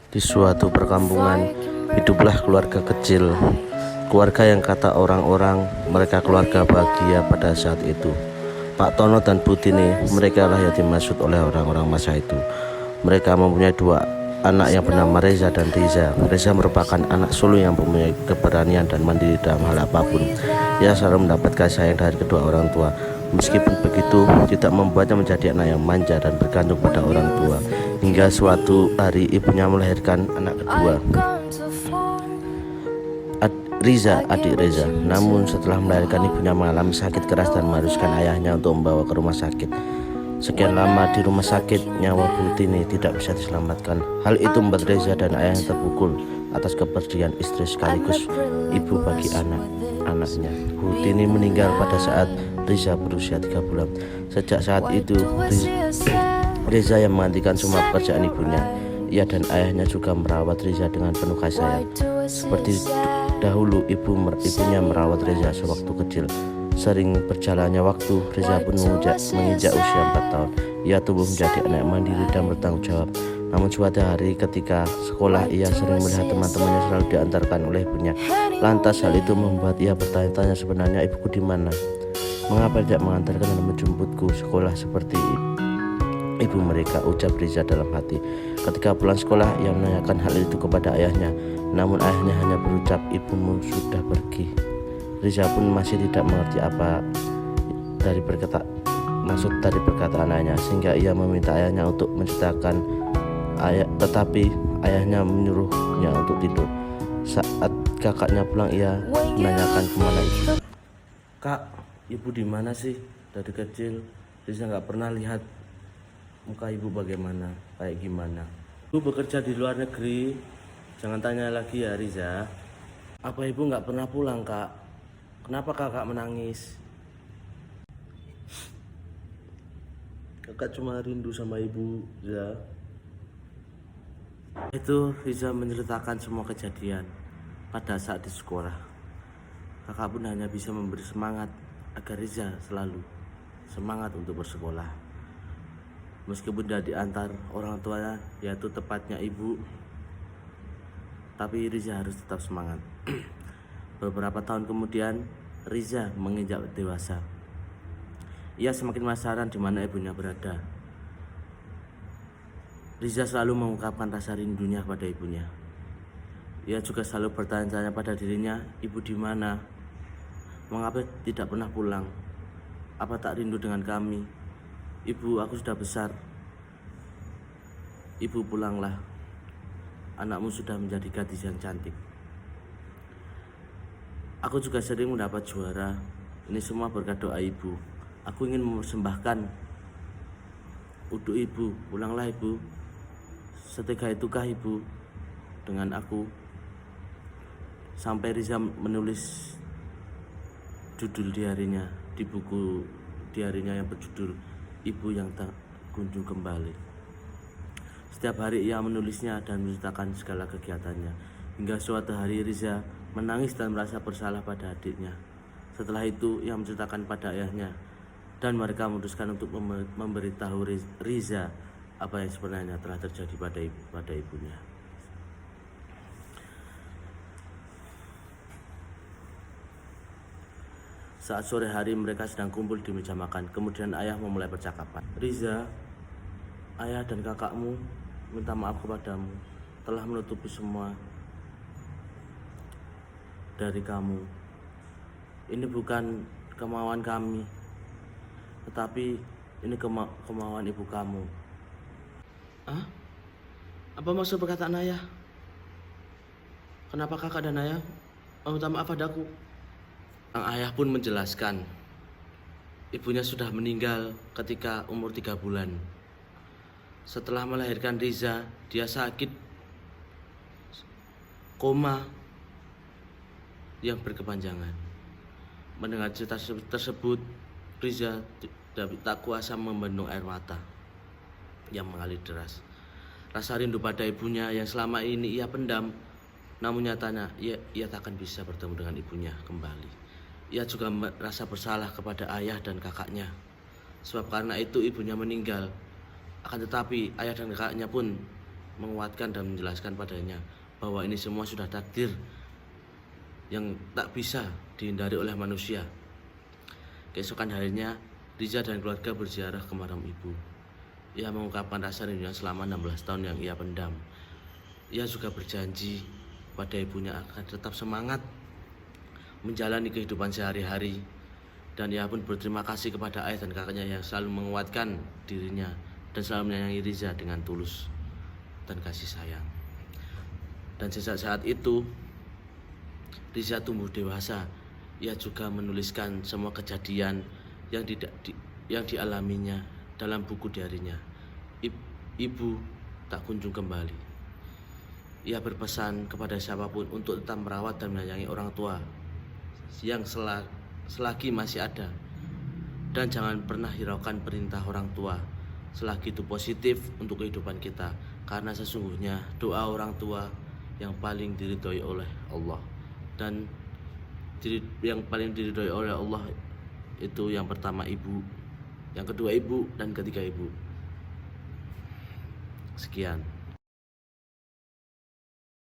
Di suatu perkampungan, hiduplah keluarga kecil. Keluarga yang kata orang-orang mereka keluarga bahagia pada saat itu. Pak Tono dan Bu Tini, mereka lah yang dimaksud oleh orang-orang masa itu. Mereka mempunyai dua anak yang bernama Reza dan Riza. Reza merupakan anak sulung yang mempunyai keberanian dan mandiri dalam hal apapun. Ia selalu mendapat kasih sayang dari kedua orang tua. Meskipun begitu, tidak membuatnya menjadi anak yang manja dan bergantung pada orang tua. Hingga suatu hari ibunya melahirkan anak kedua, Riza, adik Reza. Namun setelah melahirkan, ibunya mengalami sakit keras dan mengharuskan ayahnya untuk membawa ke rumah sakit. Sekian lama di rumah sakit, nyawa Bu Tini tidak bisa diselamatkan. Hal itu membuat Reza dan ayahnya terpukul atas kepergian istri sekaligus ibu bagi anak-anaknya. Bu Tini meninggal pada saat Riza berusia 3 bulan. Sejak saat itu, Reza yang menggantikan semua pekerjaan ibunya. Ia dan ayahnya juga merawat Reza dengan penuh kasih sayang. Seperti dahulu, ibunya merawat Reza sewaktu kecil. Sering berjalannya waktu, Reza pun menginjak usia 4 tahun. Ia tumbuh menjadi anak yang mandiri dan bertanggung jawab. Namun suatu hari ketika sekolah, ia sering melihat teman-temannya selalu diantarkan oleh ibunya. Lantas hal itu membuat ia bertanya-tanya, sebenarnya ibuku di mana? Mengapa tidak mengantarkan dan menjemputku sekolah seperti ibu mereka, ucap Riza dalam hati. Ketika pulang sekolah, ia menanyakan hal itu kepada ayahnya. Namun ayahnya hanya berucap, ibumu sudah pergi. Riza pun masih tidak mengerti apa maksud dari perkataan ayahnya, sehingga ia meminta ayahnya untuk menceritakan tetapi ayahnya menyuruhnya untuk tidur. Saat kakaknya pulang, ia menanyakan kemana ibu. Kak, ibu di mana sih? Dari kecil Riza nggak pernah lihat muka ibu bagaimana, kayak gimana. Ibu bekerja di luar negeri. Jangan tanya lagi ya Riza. Apa ibu nggak pernah pulang, Kak? Kenapa kakak menangis? Kakak cuma rindu sama ibu, Riza. Itu Riza menceritakan semua kejadian pada saat di sekolah. Kakak pun hanya bisa memberi semangat agar Riza selalu semangat untuk bersekolah. Meskipun sudah diantar orang tuanya, yaitu tepatnya ibu, tapi Riza harus tetap semangat. Beberapa tahun kemudian, Riza menginjak dewasa. Ia semakin penasaran di mana ibunya berada. Riza selalu mengungkapkan rasa rindunya pada ibunya. Ia juga selalu bertanya-tanya pada dirinya, ibu di mana? Mengapa tidak pernah pulang? Apa tak rindu dengan kami? Ibu, aku sudah besar. Ibu, pulanglah. Anakmu sudah menjadi gadis yang cantik. Aku juga sering mendapat juara. Ini semua berkat doa ibu. Aku ingin mempersembahkan untuk ibu. Pulanglah ibu. Setegar itukah ibu dengan aku? Sampai Riza menulis judul diarinya di buku diarinya yang berjudul Ibu yang Tak Kunjung Kembali. Setiap hari ia menulisnya dan menceritakan segala kegiatannya. Hingga suatu hari Riza menangis dan merasa bersalah pada adiknya. Setelah itu ia menceritakan pada ayahnya, dan mereka memutuskan untuk memberitahu Riza apa yang sebenarnya telah terjadi pada ibunya. Saat sore hari mereka sedang kumpul di meja makan. Kemudian ayah memulai percakapan. Riza, ayah dan kakakmu minta maaf kepadamu telah menutupi semua dari kamu. Ini bukan kemauan kami, tetapi ini kemauan ibu kamu. Hah? Apa maksud perkataan ayah? Kenapa kakak dan ayah meminta maaf padaku? Sang ayah pun menjelaskan, ibunya sudah meninggal ketika umur 3 bulan. Setelah melahirkan Riza, dia sakit koma yang berkepanjangan. Mendengar cerita tersebut, Riza tak kuasa membendung air mata yang mengalir deras. Rasa rindu pada ibunya yang selama ini ia pendam, namun nyatanya ia tak akan bisa bertemu dengan ibunya kembali. Ia juga merasa bersalah kepada ayah dan kakaknya, sebab karena itu ibunya meninggal. Akan tetapi ayah dan kakaknya pun menguatkan dan menjelaskan padanya bahwa ini semua sudah takdir yang tak bisa dihindari oleh manusia. Keesokan harinya, Riza dan keluarga berziarah ke makam ibu. Ia mengungkapkan rasa rindunya selama 16 tahun yang ia pendam. Ia juga berjanji pada ibunya akan tetap semangat menjalani kehidupan sehari-hari, dan ia pun berterima kasih kepada ayah dan kakaknya yang selalu menguatkan dirinya dan selalu menyayangi Riza dengan tulus dan kasih sayang. Dan sejak saat itu Riza tumbuh dewasa. Ia juga menuliskan semua kejadian yang dialaminya dalam buku diarinya. Ibu tak kunjung kembali. Ia berpesan kepada siapapun untuk tetap merawat dan menyayangi orang tua yang selagi masih ada, dan jangan pernah hiraukan perintah orang tua selagi itu positif untuk kehidupan kita, karena sesungguhnya doa orang tua yang paling diridhoi oleh Allah, dan yang paling diridhoi oleh Allah itu yang pertama ibu, yang kedua ibu, dan ketiga ibu. Sekian.